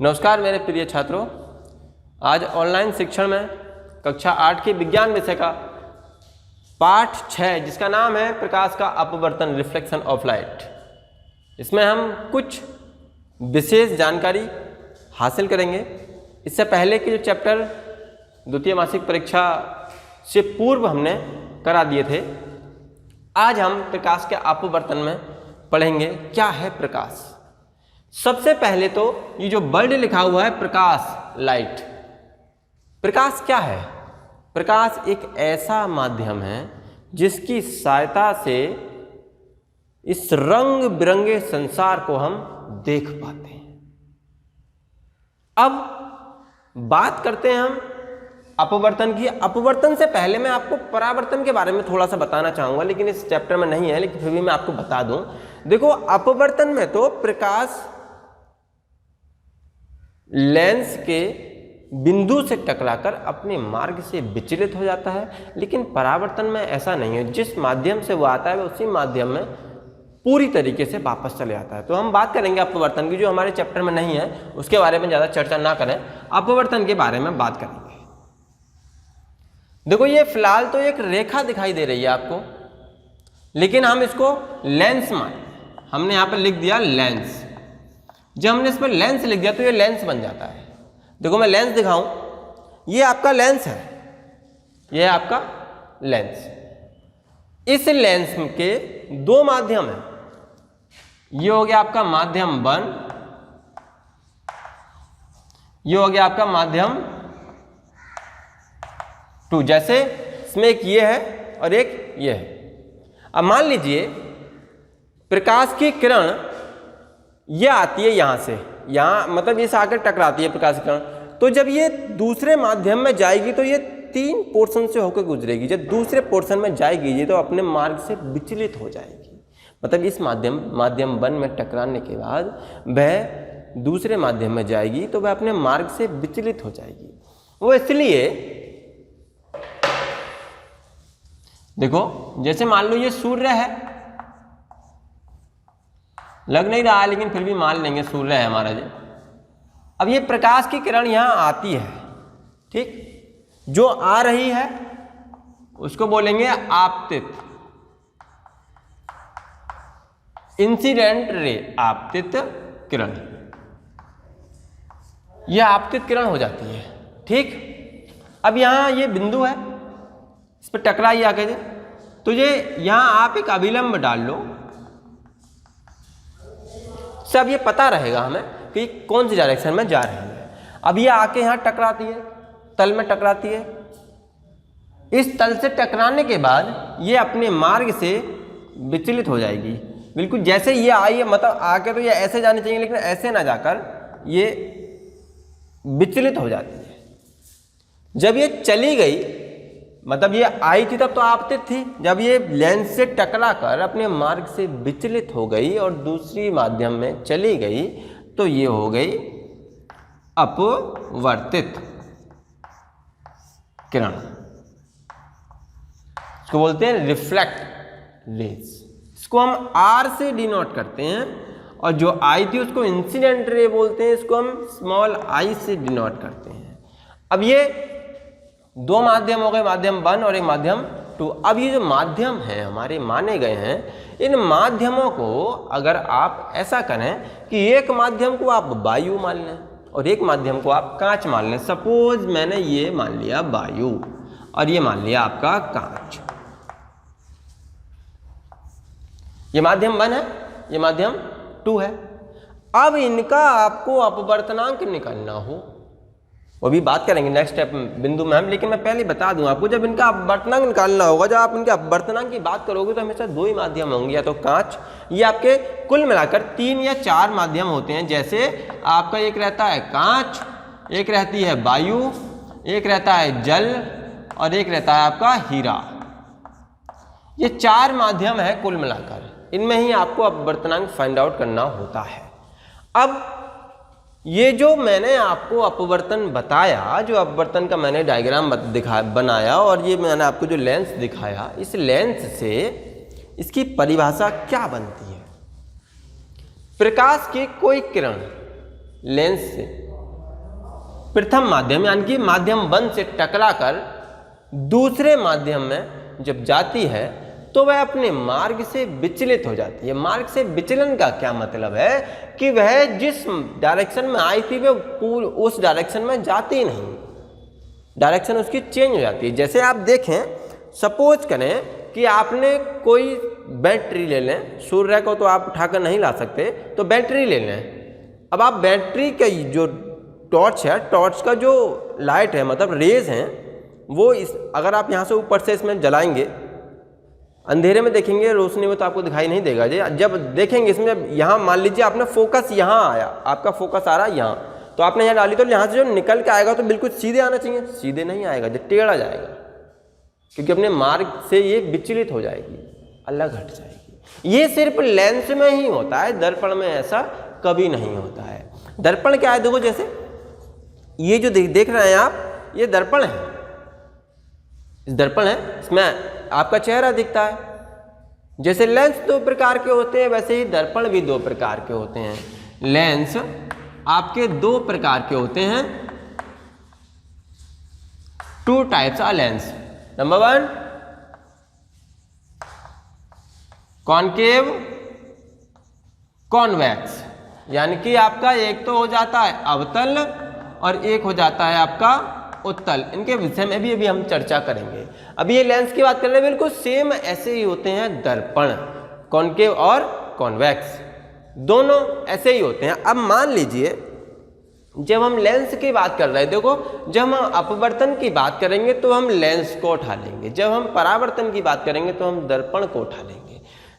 नमस्कार मेरे प्रिय छात्रों, आज ऑनलाइन शिक्षण में कक्षा 8 के विज्ञान विषय का पाठ 6 जिसका नाम है प्रकाश का अपवर्तन, रिफ्लेक्शन ऑफ लाइट, इसमें हम कुछ विशेष जानकारी हासिल करेंगे। इससे पहले के जो चैप्टर द्वितीय मासिक परीक्षा से पूर्व हमने करा दिए थे, आज हम प्रकाश के अपवर्तन में पढ़ेंगे क्या है प्रकाश। सबसे पहले तो ये जो वर्ड लिखा हुआ है प्रकाश, लाइट, प्रकाश क्या है? प्रकाश एक ऐसा माध्यम है जिसकी सहायता से इस रंग बिरंगे संसार को हम देख पाते हैं। अब बात करते हैं हम अपवर्तन की। अपवर्तन से पहले मैं आपको परावर्तन के बारे में थोड़ा सा बताना चाहूंगा, लेकिन इस चैप्टर में नहीं है, लेकिन फिर भी मैं आपको बता दूं। देखो, अपवर्तन में तो प्रकाश लेंस के बिंदु से टकराकर अपने मार्ग से विचलित हो जाता है, लेकिन परावर्तन में ऐसा नहीं है। जिस माध्यम से वो आता है उसी माध्यम में पूरी तरीके से वापस चले जाता है। तो हम बात करेंगे अपवर्तन की, जो हमारे चैप्टर में नहीं है, उसके बारे में ज़्यादा चर्चा ना करें, अपवर्तन के बारे में बात करेंगे। देखो, ये फिलहाल तो एक रेखा दिखाई दे रही है आपको, लेकिन हम इसको लेंस मान, हमने यहाँ पर लिख दिया लेंस। जब हमने इस पर लेंस लिख दिया तो ये लेंस बन जाता है। देखो, मैं लेंस दिखाऊं, ये आपका लेंस है, ये है आपका लेंस। इस लेंस के दो माध्यम हैं, ये हो गया आपका माध्यम 1, ये हो गया आपका माध्यम 2। जैसे इसमें एक ये है और एक ये है। अब मान लीजिए प्रकाश की किरण ये आती है यहां से, यहां मतलब ये आकर टकराती है प्रकाश की किरण, तो जब ये दूसरे माध्यम में जाएगी तो ये 3 पोर्शन से होकर गुजरेगी। जब दूसरे पोर्शन में जाएगी ये तो अपने मार्ग से विचलित हो जाएगी। मतलब इस माध्यम 1 में टकराने के बाद वह दूसरे माध्यम में जाएगी तो वह अपने मार्ग से विचलित हो जाएगी। वो इसलिए, देखो जैसे मान लो ये सूर्य है, लग नहीं रहा है लेकिन फिर भी मान लेंगे सूर्य है हमारा जी। अब ये प्रकाश की किरण यहां आती है, ठीक, जो आ रही है उसको बोलेंगे आपतित, इंसिडेंट रे, आपतित किरण। यह आपतित किरण हो जाती है, ठीक। अब यहां ये बिंदु है, इस पर टकराई आके जी, तो ये यहां आप एक अभिलंब डाल लो, सब ये पता रहेगा हमें कि कौन सी डायरेक्शन में जा रही है। अब ये आके यहाँ टकराती है, तल में टकराती है। इस तल से टकराने के बाद ये अपने मार्ग से विचलित हो जाएगी। बिल्कुल जैसे ये आई है, मतलब आके तो ये ऐसे जानी चाहिए, लेकिन ऐसे ना जाकर ये विचलित हो जाती है। जब ये चली गई, मतलब ये आई थी तब तो आपतित थी, जब ये लेंस से टकरा कर अपने मार्ग से विचलित हो गई और दूसरी माध्यम में चली गई तो ये हो गई अपवर्तित किरण। इसको बोलते हैं रिफ्लेक्ट रेज। इसको हम R से डिनोट करते हैं, और जो आई थी उसको इंसिडेंट रे बोलते हैं, इसको हम स्मॉल I से डिनोट करते हैं। अब ये दो माध्यम हो गए, माध्यम 1 और एक माध्यम 2। अब ये जो माध्यम हैं हमारे माने गए हैं, इन माध्यमों को अगर आप ऐसा करें कि एक माध्यम को आप वायु मान लें और एक माध्यम को आप कांच मान लें। सपोज मैंने ये मान लिया वायु और ये मान लिया आपका कांच। ये माध्यम 1 है, ये माध्यम 2 है। अब इनका आपको अपवर्तनांक निकालना हो, वो भी बात करेंगे नेक्स्ट स्टेप बिंदु में हम, लेकिन मैं पहले बता दूं आपको, जब इनका अपवर्तनांक निकालना होगा, जब आप इनके अपवर्तनांक की बात करोगे तो हमेशा 2 ही माध्यम होंगे, या तो कांच, ये आपके कुल मिलाकर 3 या 4 माध्यम होते हैं। जैसे आपका एक रहता है कांच, एक रहती है वायु, एक रहता है जल और एक रहता है आपका हीरा। ये 4 माध्यम है कुल मिलाकर, इनमें ही आपको अपवर्तनांक फाइंड आउट करना होता है। अब ये जो मैंने आपको अपवर्तन बताया, जो अपवर्तन का मैंने डायग्राम बनाया, और ये मैंने आपको जो लेंस दिखाया, इस लेंस से इसकी परिभाषा क्या बनती है? प्रकाश की कोई किरण लेंस से प्रथम माध्यम यानी कि माध्यम 1 से टकराकर दूसरे माध्यम में जब जाती है तो वह अपने मार्ग से विचलित हो जाती है। मार्ग से विचलन का क्या मतलब है कि वह जिस डायरेक्शन में आई थी वह उस डायरेक्शन में जाती नहीं, डायरेक्शन उसकी चेंज हो जाती है। जैसे आप देखें, सपोज करें कि आपने कोई बैटरी ले लें, सूर्य को तो आप उठाकर नहीं ला सकते, तो बैटरी ले लें। अब आप बैटरी का जो टॉर्च है, टॉर्च का जो लाइट है मतलब रेज हैं, वो अगर आप यहाँ से ऊपर से इसमें जलाएंगे, अंधेरे में देखेंगे, रोशनी में तो आपको दिखाई नहीं देगा। जब देखेंगे इसमें, यहाँ मान लीजिए आपने फोकस यहाँ आया, आपका फोकस आ रहा है यहाँ, तो आपने यहाँ डाली तो यहाँ से जो निकल के आएगा तो बिल्कुल सीधे आना चाहिए, सीधे नहीं आएगा, जो टेढ़ा जाएगा, क्योंकि अपने मार्ग से ये विचलित हो जाएगी, अलग हट जाएगी। ये सिर्फ लेंस में ही होता है, दर्पण में ऐसा कभी नहीं होता है। दर्पण क्या है, देखो जैसे ये जो देख रहे हैं आप, ये दर्पण है, इस दर्पण है, इसमें आपका चेहरा दिखता है। जैसे लेंस 2 प्रकार के होते हैं, वैसे ही दर्पण भी 2 प्रकार के होते हैं। लेंस आपके 2 प्रकार के होते हैं, 2 types of lens. Number 1 concave, convex, यानी कि आपका एक तो हो जाता है अवतल और एक हो जाता है आपका उत्तल। इनके विषय में भी अभी हम चर्चा करेंगे। अभी ये लेंस की बात कर रहे हैं, बिल्कुल सेम ऐसे ही होते हैं दर्पण, कॉनकेव और कॉन्वेक्स, दोनों ऐसे ही होते हैं। अब मान लीजिए जब हम लेंस की बात कर रहे हैं, देखो जब हम अपवर्तन की बात करेंगे तो हम लेंस को उठा लेंगे, जब हम परावर्तन की बात करेंगे तो हम दर्पण को उठा लेंगे।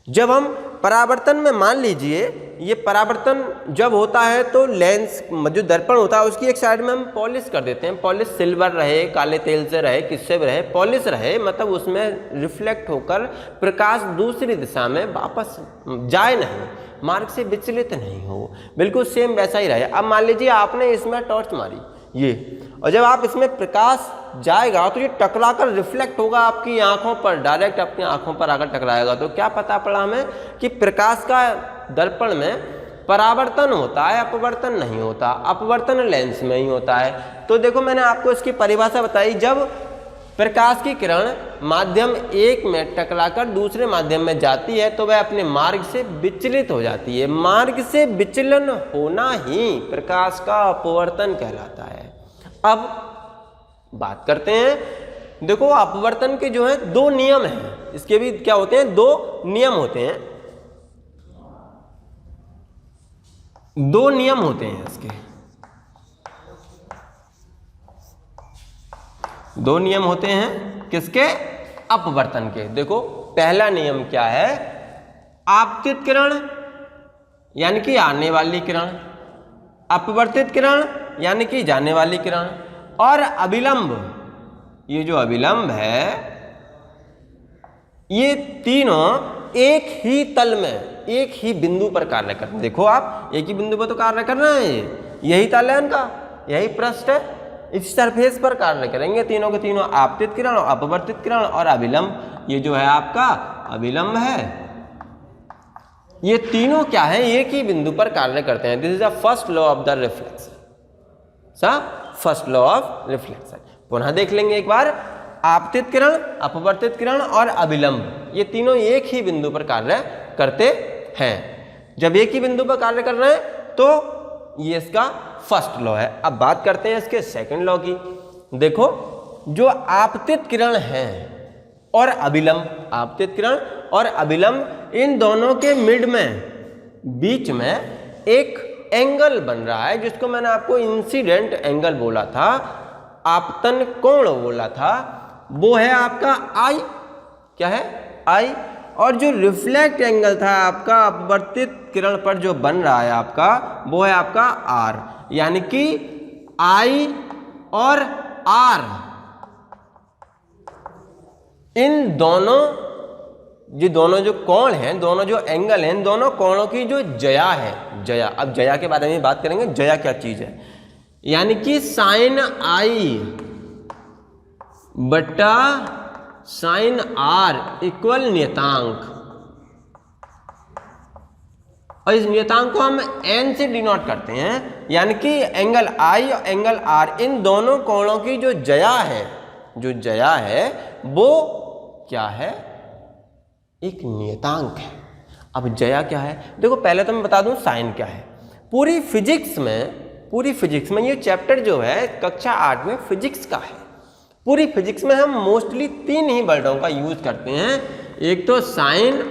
जब हम परावर्तन में, मान लीजिए ये परावर्तन जब होता है तो लेंस जो दर्पण होता है उसकी एक साइड में हम पॉलिश कर देते हैं। पॉलिश सिल्वर रहे, काले तेल से रहे, किससे भी रहे, पॉलिश रहे, मतलब उसमें रिफ्लेक्ट होकर प्रकाश दूसरी दिशा में वापस जाए नहीं, मार्ग से विचलित नहीं हो, बिल्कुल सेम वैसा ही रहे। अब मान लीजिए आपने इसमें टॉर्च मारी ये, और जब आप इसमें प्रकाश जाएगा तो ये टकराकर रिफ्लेक्ट होगा आपकी आंखों पर, डायरेक्ट अपनी आंखों पर आकर टकराएगा। तो क्या पता पड़ा हमें कि प्रकाश का दर्पण में परावर्तन होता है, अपवर्तन नहीं होता, अपवर्तन लेंस में ही होता है। तो देखो मैंने आपको इसकी परिभाषा बताई, जब प्रकाश की किरण माध्यम 1 में टकराकर दूसरे माध्यम में जाती है तो वह अपने मार्ग से विचलित हो जाती है। मार्ग से विचलन होना ही प्रकाश का अपवर्तन कहलाता है। अब बात करते हैं, देखो अपवर्तन के जो है 2 नियम हैं, इसके भी क्या होते हैं, 2 नियम होते हैं, 2 नियम होते हैं इसके, 2 नियम होते हैं किसके, अपवर्तन के। देखो पहला नियम क्या है, आपतित किरण यानी कि आने वाली किरण, अपवर्तित किरण यानी कि जाने वाली किरण, और अभिलंब, ये जो अभिलंब है, ये तीनों एक ही तल में, एक ही बिंदु पर कार्य करते हैं। देखो आप एक ही बिंदु पर तो कार्य कर रहे हैं, यही तल है इनका, यही पृष्ठ है, इस सरफेस पर कार्य करेंगे तीनों के तीनों, आपतित किरण, अपवर्तित किरण और अभिलंब। ये जो है आपका अभिलंब है, ये तीनों क्या है, एक ही बिंदु पर कार्य करते हैं। This is the first law of the reflection, first law of reflection. पुनः देख लेंगे एक बार, आपतित किरण, अपवर्तित किरण और अभिलंब, ये तीनों एक ही बिंदु पर कार्य करते हैं। जब एक ही बिंदु पर कार्य कर रहे हैं तो ये इसका फर्स्ट लॉ है। अब बात करते हैं इसके सेकंड लॉ की। देखो जो आपतित किरण है और अभिलंब, आपतित किरण और अभिलंब, इन दोनों के मिड में, बीच में एक एंगल बन रहा है जिसको मैंने आपको इंसिडेंट एंगल बोला था, आपतन कोण बोला था, वो है आपका आई, क्या है, आई। और जो रिफ्लेक्ट एंगल था आपका अपवर्तित किरण पर जो बन रहा है आपका, वो है आपका आर, यानी कि आई और आर, इन दोनों जो कोण हैं, दोनों जो एंगल हैं, इन दोनों कोणों की जो जया है, जया, अब जया के बारे में बात करेंगे, जया क्या चीज है, यानी कि साइन आई बटा साइन आर इक्वल नियतांक, और इस नियतांक को हम n से डिनोट करते हैं, यानी कि एंगल I और एंगल R इन दोनों कोणों की जो जया है वो क्या है, एक नियतांक है। अब जया क्या है, देखो पहले तो मैं बता दूं साइन क्या है। पूरी फिजिक्स में ये चैप्टर जो है कक्षा 8 में फिजिक्स का है। पूरी फिजिक्स में हम मोस्टली 3 ही वर्डों का यूज करते हैं, एक तो साइन,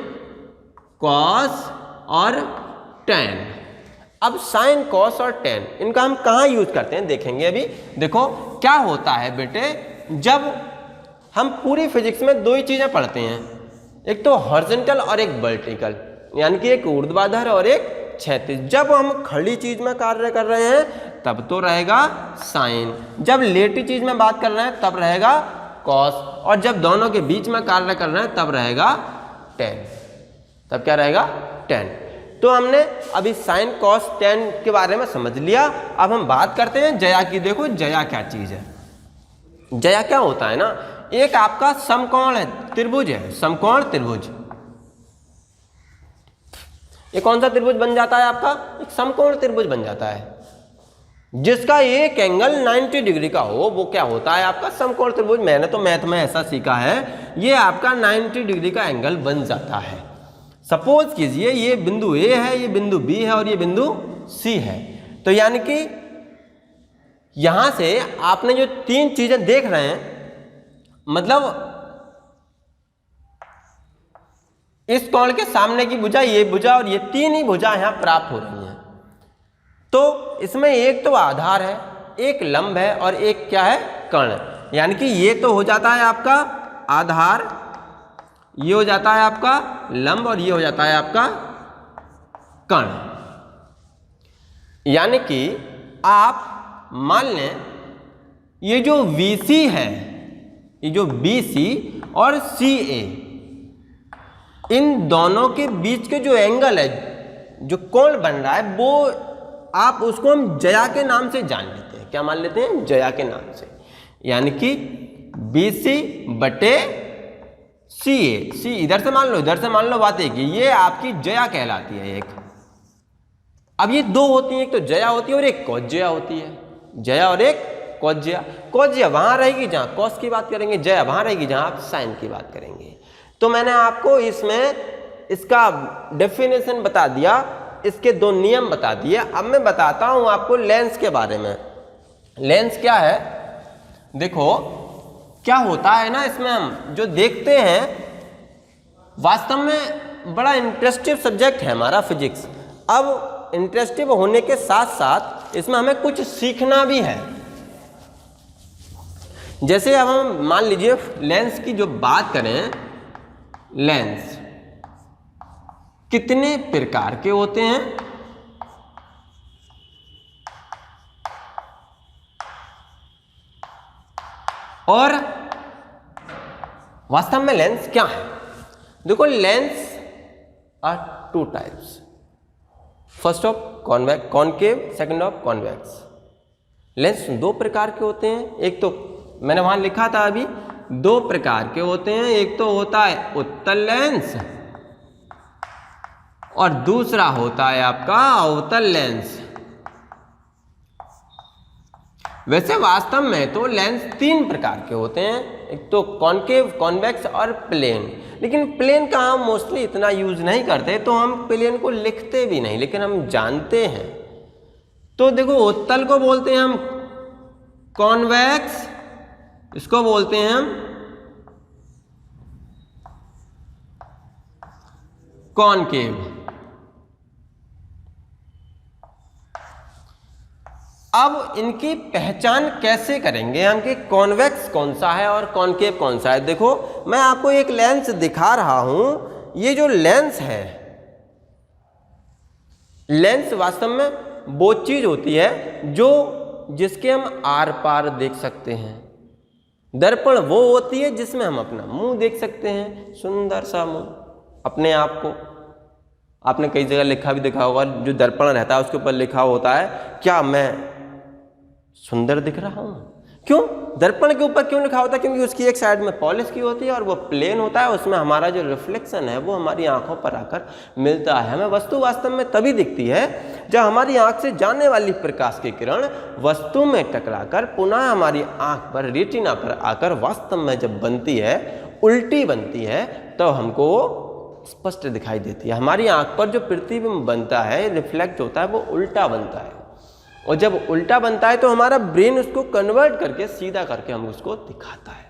कॉस और टेन। अब साइन, कॉस और टेन इनका हम कहाँ यूज करते हैं देखेंगे अभी। देखो क्या होता है बेटे, जब हम पूरी फिजिक्स में 2 ही चीजें पढ़ते हैं, एक तो हॉरिजॉन्टल और एक वर्टिकल, यानी कि एक ऊर्ध्वाधर और एक क्षैतिज। जब हम खड़ी चीज में कार्य कर रहे हैं तब तो रहेगा साइन, जब लेटी चीज में बात कर रहे हैं तब रहेगा कॉस, और जब दोनों के बीच में कार्य कर रहे हैं तब रहेगा टेन। तब क्या रहेगा, टेन। तो हमने अभी साइन, कॉस, टेन के बारे में समझ लिया। अब हम बात करते हैं जया की। देखो जया क्या चीज है। जया क्या होता है ना, एक आपका समकोण है, त्रिभुज है, समकोण त्रिभुज। ये कौन सा त्रिभुज बन जाता है आपका, एक समकोण त्रिभुज बन जाता है, जिसका एक एंगल 90 डिग्री का हो, वो क्या होता है आपका समकोण त्रिभुज। मैंने तो मैथ में ऐसा सीखा है, ये आपका 90 डिग्री का एंगल बन जाता है। सपोज कीजिए ये बिंदु ए है, ये बिंदु बी है और ये बिंदु सी है। तो यानी कि यहां से आपने जो 3 चीजें देख रहे हैं, मतलब इस कोण के सामने की भुजा, ये भुजा और ये 3 ही भुजा यहां प्राप्त हो रही हैं। तो इसमें एक तो आधार है, एक लंब है और एक क्या है, कर्ण। यानी कि ये तो हो जाता है आपका आधार, ये हो जाता है आपका लंब और ये हो जाता है आपका कर्ण। यानी कि आप मान लें ये जो VC है, ये जो BC और CA, इन दोनों के बीच के जो एंगल है, जो कोण बन रहा है, वो आप उसको हम जया के नाम से जान लेते हैं। क्या मान लेते हैं, जया के नाम से। यानी कि BC बटे CA, C इधर से मान लो, इधर से मान लो, बात है कि ये आपकी जया कहलाती है एक। अब ये 2 होती हैं, एक तो जया होती है और एक कॉस जया होती है। जया और एक कॉस जया। कॉस जया वहां रहेगी जहां कॉस की बात करेंगे, जया वहां रहेगी जहां आप साइन की बात करेंगे। तो मैंने आपको इसमें इसका डेफिनेशन बता दिया, इसके 2 नियम बता दिए। अब मैं बताता हूं आपको लेंस के बारे में। लेंस क्या है, देखो क्या होता है ना, इसमें हम जो देखते हैं, वास्तव में बड़ा इंटरेस्टिंग सब्जेक्ट है हमारा फिजिक्स। अब इंटरेस्टिंग होने के साथ साथ इसमें हमें कुछ सीखना भी है। जैसे अब हम मान लीजिए लेंस की जो बात करें, लेंस कितने प्रकार के होते हैं, और वास्तव में लेंस क्या है। देखो lens are 2 types, first of concave, second of convex. Lens 2 प्रकार के होते हैं। एक तो मैंने वहां लिखा था अभी, 2 प्रकार के होते हैं। एक तो होता है उत्तल लेंस और दूसरा होता है आपका अवतल लेंस। वैसे वास्तव में तो लेंस 3 प्रकार के होते हैं, एक तो कॉनकेव, कॉन्वेक्स और प्लेन। लेकिन प्लेन का हम मोस्टली इतना यूज नहीं करते, तो हम प्लेन को लिखते भी नहीं, लेकिन हम जानते हैं। तो देखो उत्तल को बोलते हैं हम कॉन्वेक्स, इसको बोलते हैं हम कॉनकेव। अब इनकी पहचान कैसे करेंगे हम कि कॉन्वेक्स कौन सा है और कॉनकेव कौन सा है। देखो मैं आपको एक लेंस दिखा रहा हूं, ये जो लेंस है, लेंस वास्तव में वो चीज होती है जो जिसके हम आर पार देख सकते हैं। दर्पण वो होती है जिसमें हम अपना मुंह देख सकते हैं, सुंदर सा मुंह अपने आप को। आपने कई जगह लिखा भी देखा होगा, जो दर्पण रहता है उसके ऊपर लिखा होता है क्या मैं सुंदर दिख रहा हूं। क्यों? दर्पण के ऊपर क्यों लिखा होता है? क्योंकि उसकी एक साइड में पॉलिश की होती है और वो प्लेन होता है, उसमें हमारा जो रिफ्लेक्शन है वो हमारी आंखों पर आकर मिलता है। हमें वस्तु वास्तव में तभी दिखती है जब हमारी आंख से जाने वाली प्रकाश की किरण वस्तु में टकराकर पुनः हमारी आंख पर, रेटिना पर आकर वास्तव में जब बनती है, उल्टी बनती है, तो हमको स्पष्ट दिखाई देती है। हमारी आंख पर जो प्रतिबिंब बनता है, रिफ्लेक्ट होता है, वो उल्टा बनता है, और जब उल्टा बनता है तो हमारा ब्रेन उसको कन्वर्ट करके सीधा करके हम उसको दिखाता है।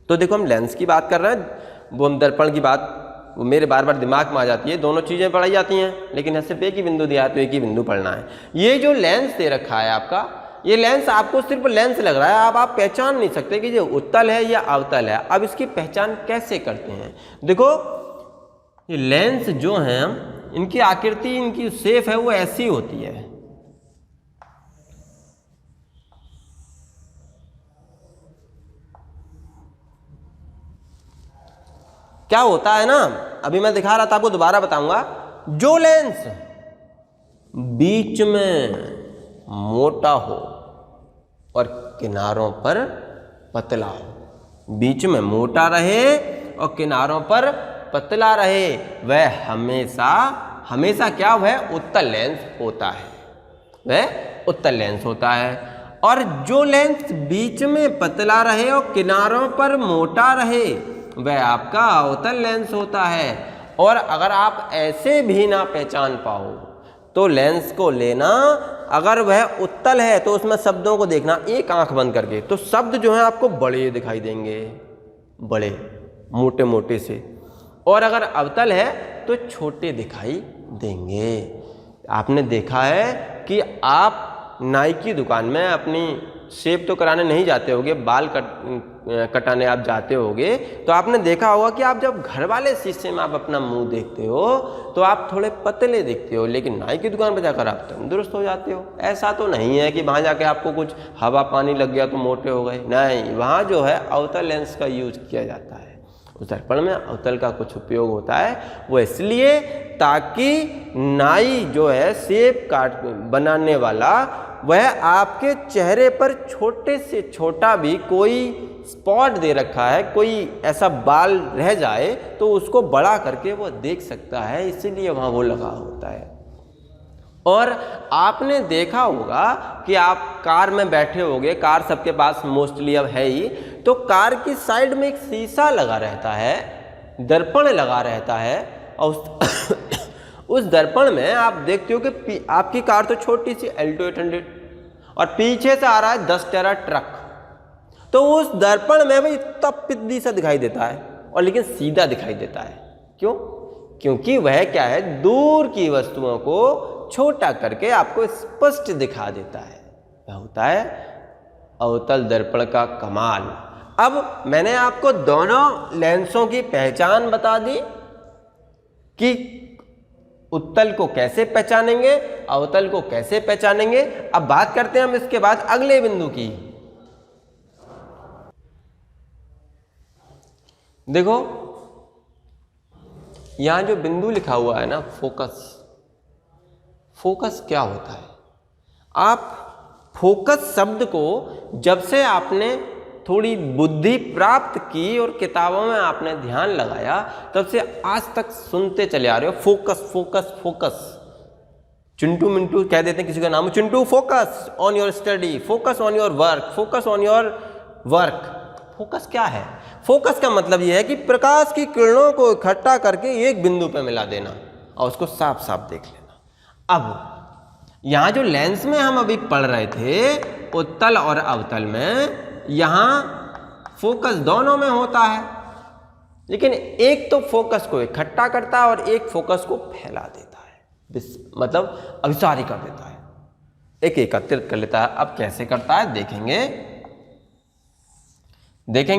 तो देखो, हम लेंस की बात कर रहे हैं, वो हम दर्पण की बात वो मेरे बार बार दिमाग में आ जाती है। दोनों चीज़ें पढ़ाई जाती हैं, लेकिन सिर्फ एक ही बिंदु दिया है तो एक ही बिंदु पढ़ना है। ये जो लेंस दे रखा है आपका, ये लेंस आपको सिर्फ लेंस लग रहा है, अब आप पहचान नहीं सकते कि ये उत्तल है या अवतल है। अब इसकी पहचान कैसे करते हैं? देखो, ये लेंस जो हैं, इनकी आकृति, इनकी शेप है वो ऐसी होती है। क्या होता है ना, अभी मैं दिखा रहा था, आपको दोबारा बताऊंगा। जो लेंस बीच में मोटा हो और किनारों पर पतला हो, बीच में मोटा रहे और किनारों पर पतला रहे, वह हमेशा क्या, वह उत्तल लेंस होता है, वह उत्तल लेंस होता है। और जो लेंस बीच में पतला रहे और किनारों पर मोटा रहे, वह आपका अवतल लेंस होता है। और अगर आप ऐसे भी ना पहचान पाओ तो लेंस को लेना, अगर वह उत्तल है तो उसमें शब्दों को देखना एक आंख बंद करके, तो शब्द जो है आपको बड़े दिखाई देंगे, बड़े मोटे मोटे से, और अगर अवतल है तो छोटे दिखाई देंगे। आपने देखा है कि आप नाई की दुकान में अपनी शेव तो कराने नहीं जाते होगे, बाल कटाने आप जाते होगे, तो आपने देखा होगा कि आप जब घर वाले शीशे में आप अपना मुंह देखते हो तो आप थोड़े पतले दिखते हो, लेकिन नाई की दुकान पर जाकर आप तंदुरुस्त हो जाते हो। ऐसा तो नहीं है कि वहाँ जाके आपको कुछ हवा पानी लग गया तो मोटे हो गए, नहीं, वहाँ जो है अवतल लेंस का यूज किया जाता है। उस दर्पण में अवतल का कुछ उपयोग होता है, वो इसलिए ताकि नाई जो है शेप काट बनाने वाला, वह आपके चेहरे पर छोटे से छोटा भी कोई स्पॉट दे रखा है, कोई ऐसा बाल रह जाए तो उसको बड़ा करके वो देख सकता है, इसीलिए वहाँ वो लगा होता है। और आपने देखा होगा कि आप कार में बैठे होगे, कार सबके पास मोस्टली अब है ही, तो कार की साइड में एक शीशा लगा रहता है, दर्पण लगा रहता है, और उस दर्पण में आप देखते हो कि आपकी कार तो छोटी सी Alto 800 और पीछे से आ रहा है 10 टेरा ट्रक, तो उस दर्पण में भाई इतना पिद्दी सा दिखाई देता है, और लेकिन सीधा दिखाई देता है। क्यों? क्योंकि वह क्या है, दूर की वस्तुओं को छोटा करके आपको स्पष्ट दिखा देता है। वह होता है अवतल दर्पण का कमाल। अब मैंने आपको दोनों लेंसों की पहचान बता दी कि उत्तल को कैसे पहचानेंगे, अवतल को कैसे पहचानेंगे। अब बात करते हैं हम इसके बाद अगले बिंदु की। देखो, यहां जो बिंदु लिखा हुआ है ना, फोकस, फोकस क्या होता है? आप फोकस शब्द को जब से आपने थोड़ी बुद्धि प्राप्त की और किताबों में आपने ध्यान लगाया, तब से आज तक सुनते चले आ रहे हो, focus focus focus. Chintu Mintu कह देते हैं किसी का नाम, Chintu focus on your study, focus on your work, focus on your work. Focus क्या है? फोकस का मतलब यह है कि प्रकाश की किरणों को इकट्ठा करके एक बिंदु पर मिला देना और उसको साफ साफ देख लेना। अब यहां जो लेंस में हम अभी पढ़ रहे थे, उत्तल और अवतल में, यहां फोकस दोनों में होता है, लेकिन एक तो फोकस को इकट्ठा करता है और एक फोकस को फैला देता है, मतलब अभिसारी कर देता है, एक एकत्रित कर लेता है। अब कैसे करता है देखेंगे।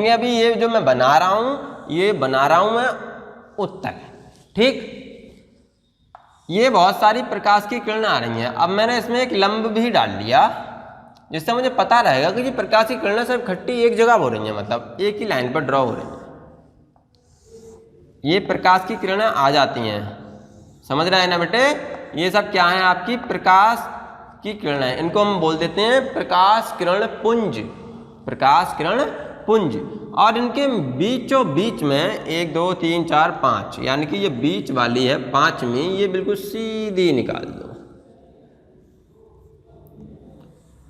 अभी ये जो मैं बना रहा हूं, ये बना रहा हूं मैं उत्तल, ठीक। ये बहुत सारी प्रकाश की किरणें आ रही हैं। अब मैंने इसमें एक लंब भी डाल लिया, जिससे मुझे पता रहेगा कि ये प्रकाश की किरणें सिर्फ इकट्ठी एक जगह हो रही हैं, मतलब एक ही लाइन पर ड्रॉ हो रही हैं। ये प्रकाश की किरणें आ जाती हैं, समझ रहे हैं ना बेटे? ये सब क्या है? आपकी प्रकाश की किरणें, इनको हम बोल देते हैं प्रकाश किरण पुंज, प्रकाश किरण पुंज, और इनके बीचों बीच में 1 2 3 4 5, यानी कि ये बीच वाली है 5वीं, ये बिल्कुल सीधी निकाल दो।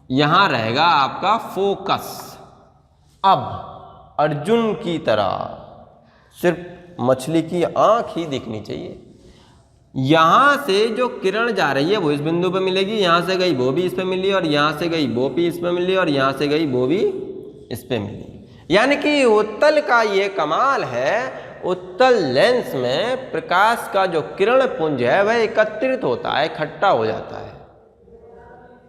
यहां रहेगा आपका फोकस। अब अर्जुन की तरह सिर्फ मछली की आंख ही दिखनी चाहिए। यहां से जो किरण जा रही है वो इस बिंदु पे मिलेगी, यहां से गई वो भी इस पे मिली, और यहां से गई वो भी इस पे मिली, और यहां से गई वो भी इस पे मिली। यानी कि उत्तल का ये कमाल है, उत्तल लेंस में प्रकाश का जो किरण पुंज है वह एकत्रित होता है, इकट्ठा हो जाता है,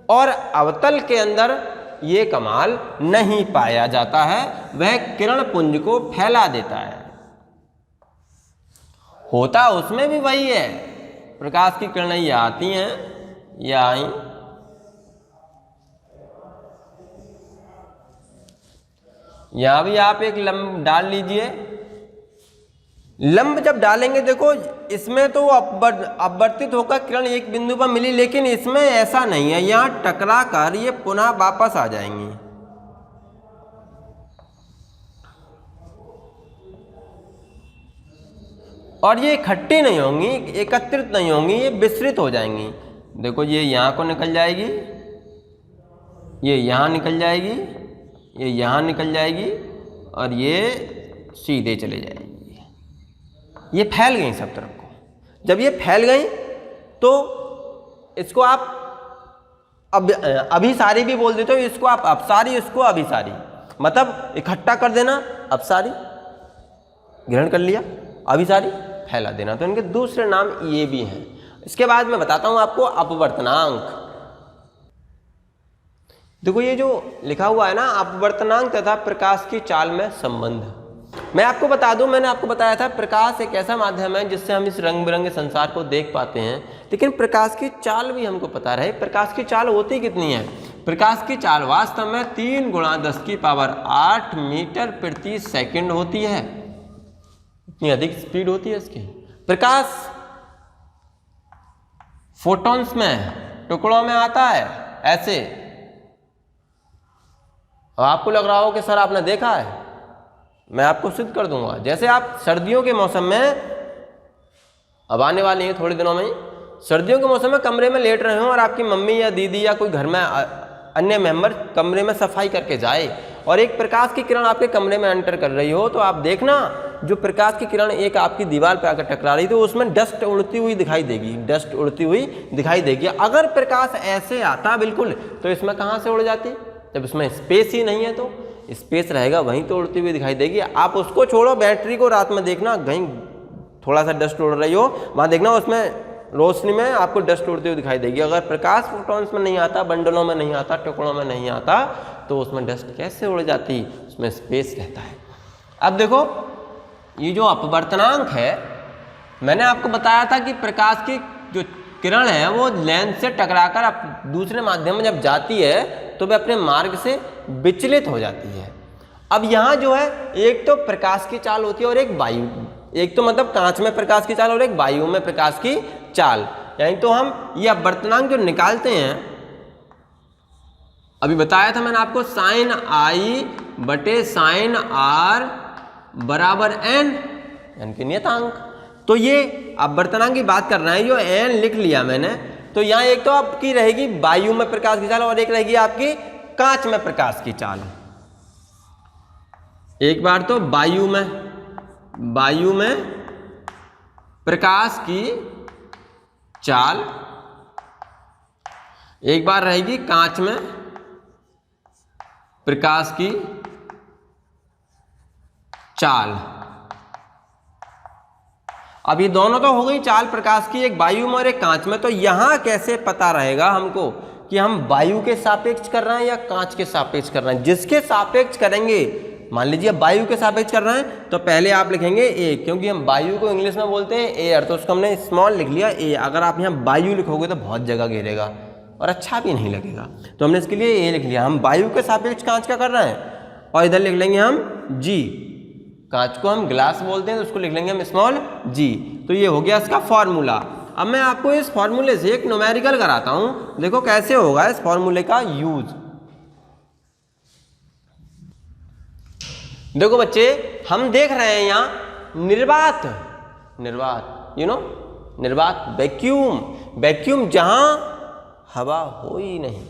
और अवतल के अंदर ये कमाल नहीं पाया जाता है, वह किरण पुंज को फैला देता है। होता उसमें भी वही है, प्रकाश की किरणें ये आती हैं, ये आई, यहां भी आप एक लंब डाल लीजिए। लंब जब डालेंगे, देखो इसमें तो अपवर्तित होकर किरण एक बिंदु पर मिली, लेकिन इसमें ऐसा नहीं है, यहां टकरा कर ये पुनः वापस आ जाएंगी। और ये इकट्ठी नहीं होंगी, एकत्रित नहीं होंगी, ये विस्तृत हो जाएंगी। देखो ये यहां को निकल जाएगी, ये यहां निकल जाएगी, ये यहां निकल जाएगी, और ये सीधे चले जाएगी। ये फैल गई सब तरफ को। जब ये फैल गई तो इसको आप अभिसारी भी बोल देते हो, इसको आप अपसारी, इसको अभिसारी, मतलब इकट्ठा कर देना, अपसारी ग्रहण कर लिया, अभिसारी फैला देना। तो इनके दूसरे नाम ये भी हैं। इसके बाद मैं बताता हूं आपको अपवर्तनांक। देखो ये जो लिखा हुआ है ना, अपवर्तनांक तथा प्रकाश की चाल में संबंध। मैं आपको बता दूं, मैंने आपको बताया था प्रकाश एक ऐसा माध्यम है जिससे हम इस रंग बिरंगे संसार को देख पाते हैं, लेकिन प्रकाश की चाल भी हमको पता रहे। प्रकाश की चाल होती कितनी है? प्रकाश की चाल वास्तव में 3 × 10⁸ मीटर प्रति सेकंड होती है। इतनी अधिक स्पीड होती है इसकी। प्रकाश फोटॉन्स में, टुकड़ों में आता है ऐसे। और आपको लग रहा हो कि सर आपने देखा है, मैं आपको सिद्ध कर दूंगा। जैसे आप सर्दियों के मौसम में, अब आने वाली हैं थोड़े दिनों में, सर्दियों के मौसम में कमरे में लेट रहे हो और आपकी मम्मी या दीदी या कोई घर में अन्य मेंबर कमरे में सफाई करके जाए और एक प्रकाश की किरण आपके कमरे में एंटर कर रही हो, तो आप देखना जो प्रकाश की किरण एक आपकी दीवार पर आकर टकरा रही, तो उसमें डस्ट उड़ती हुई दिखाई देगी, डस्ट उड़ती हुई दिखाई देगी। अगर प्रकाश ऐसे आता बिल्कुल, तो इसमें कहाँ से उड़ जाती? जब इसमें स्पेस ही नहीं है तो स्पेस रहेगा वहीं तो उड़ती हुई दिखाई देगी। आप उसको छोड़ो, बैटरी को रात में देखना, कहीं थोड़ा सा डस्ट उड़ रही हो, वहाँ देखना उसमें रोशनी में आपको डस्ट उड़ती हुई दिखाई देगी। अगर प्रकाश फोटॉन्स में नहीं आता, बंडलों में नहीं आता, टुकड़ों में नहीं आता, तो उसमें डस्ट कैसे उड़ जाती? उसमें स्पेस रहता है। अब देखो ये जो अपवर्तनांक है, मैंने आपको बताया था कि प्रकाश की जो किरण है वो लेंस से टकराकर दूसरे माध्यम में जब जाती है तो वह अपने मार्ग से विचलित हो जाती है। अब यहाँ जो है एक तो प्रकाश की चाल होती है और एक वायु, एक तो मतलब कांच में प्रकाश की चाल और एक वायु में प्रकाश की चाल। यानी तो हम ये अपवर्तनांक जो निकालते हैं, अभी बताया था मैंने आपको, साइन आई बटे साइन आर बराबर एन, यानी कि नियतांक। तो ये अपवर्तनांक की बात कर रहे हैं, जो एन लिख लिया मैंने, तो यहाँ एक तो आपकी रहेगी वायु में प्रकाश की चाल और एक रहेगी आपकी कांच में प्रकाश की चाल। एक बार तो वायु में प्रकाश की चाल, एक बार रहेगी कांच में प्रकाश की चाल। अब ये दोनों तो हो गई चाल प्रकाश की, एक वायु में और एक कांच में। तो यहां कैसे पता रहेगा हमको कि हम वायु के सापेक्ष कर रहे हैं या कांच के सापेक्ष कर रहे हैं? जिसके सापेक्ष करेंगे, मान लीजिए वायु के सापेक्ष कर रहे हैं, तो पहले आप लिखेंगे ए, क्योंकि हम वायु को इंग्लिश में बोलते हैं एयर, तो उसको हमने स्मॉल लिख लिया ए। अगर आप यहाँ वायु लिखोगे तो बहुत जगह घेरेगा और अच्छा भी नहीं लगेगा, तो हमने इसके लिए ए लिख लिया। हम वायु के सापेक्ष कांच का कर रहे हैं और इधर लिख लेंगे हम जी। कांच को हम ग्लास बोलते हैं तो उसको लिख लेंगे हम स्मॉल जी। तो ये हो गया इसका फॉर्मूला। अब मैं आपको इस फॉर्मूले से एक न्यूमेरिकल कराता हूं, देखो कैसे होगा इस फॉर्मूले का यूज। देखो बच्चे, हम देख रहे हैं यहाँ निर्वात, निर्वात यू नो, निर्वात वैक्यूम, वैक्यूम जहां हवा हो ही नहीं,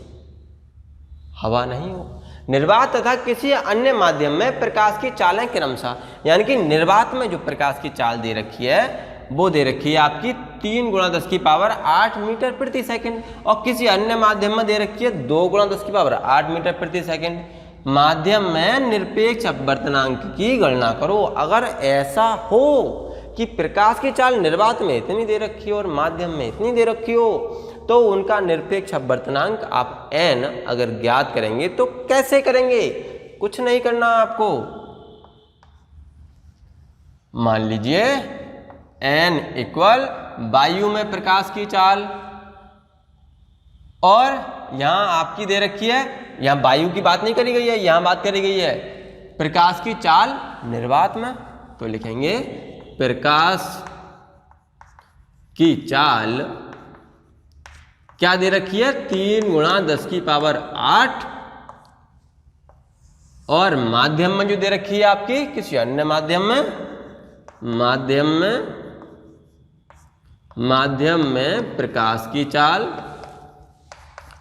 हवा नहीं हो। निर्वात तथा किसी अन्य माध्यम में प्रकाश की चालें क्रमशः, यानी कि निर्वात में जो प्रकाश की चाल दे रखी है वो दे रखी है आपकी 3 × 10⁸ मीटर प्रति सेकंड, और किसी अन्य माध्यम में दे रखी है 2 × 10⁸ मीटर प्रति सेकंड। माध्यम में निरपेक्ष अपवर्तनांक की गणना करो। अगर ऐसा हो कि प्रकाश की चाल निर्वात में इतनी दे रखी हो और माध्यम में इतनी दे रखी हो, तो उनका निरपेक्ष अपवर्तनांक आप n अगर ज्ञात करेंगे तो कैसे करेंगे? कुछ नहीं करना आपको। मान लीजिए n इक्वल वायु में प्रकाश की चाल, और यहां आपकी दे रखी है, यहां वायु की बात नहीं करी गई है, यहां बात करी गई है प्रकाश की चाल निर्वात में। तो लिखेंगे प्रकाश की चाल क्या दे रखी है? 3 × 10⁸, और माध्यम में जो दे रखी है आपकी किसी अन्य माध्यम में, माध्यम में प्रकाश की चाल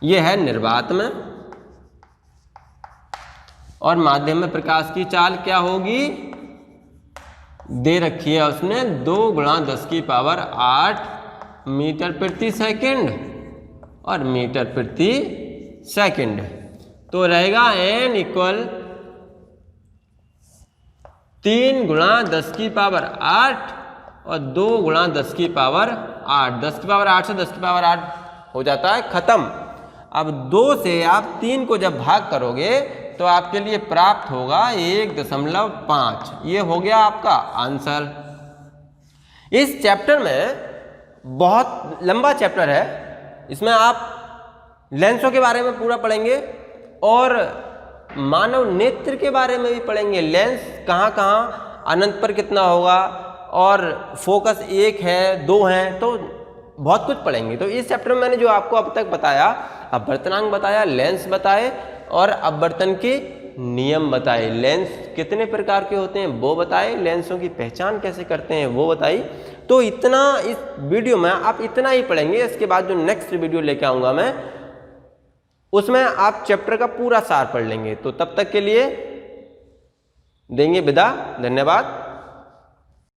ये है निर्वात में, और माध्यम में प्रकाश की चाल क्या होगी? दे रखी है उसने 2 × 10⁸ मीटर प्रति सेकंड और मीटर प्रति सेकंड। तो रहेगा n इक्वल 3 × 10⁸ और 2 × 10⁸, 10⁸ से 10⁸ हो जाता है खत्म। अब 2 से आप 3 को जब भाग करोगे तो आपके लिए प्राप्त होगा 1.5। ये हो गया आपका आंसर। इस चैप्टर में बहुत लंबा चैप्टर है, इसमें आप लेंसों के बारे में पूरा पढ़ेंगे और मानव नेत्र के बारे में भी पढ़ेंगे। लेंस कहाँ कहाँ अनंत पर कितना होगा, और फोकस 1 है 2 है, तो बहुत कुछ पढ़ेंगे। तो इस चैप्टर में मैंने जो आपको अब तक बताया, अपवर्तनांक बताया, लेंस बताए और अपवर्तन के नियम बताए, लेंस कितने प्रकार के होते हैं वो बताए, लेंसों की पहचान कैसे करते हैं वो बताई। तो इतना इस वीडियो में आप इतना ही पढ़ेंगे। इसके बाद जो नेक्स्ट वीडियो लेके आऊँगा मैं, उसमें आप चैप्टर का पूरा सार पढ़ लेंगे। तो तब तक के लिए देंगे विदा। धन्यवाद।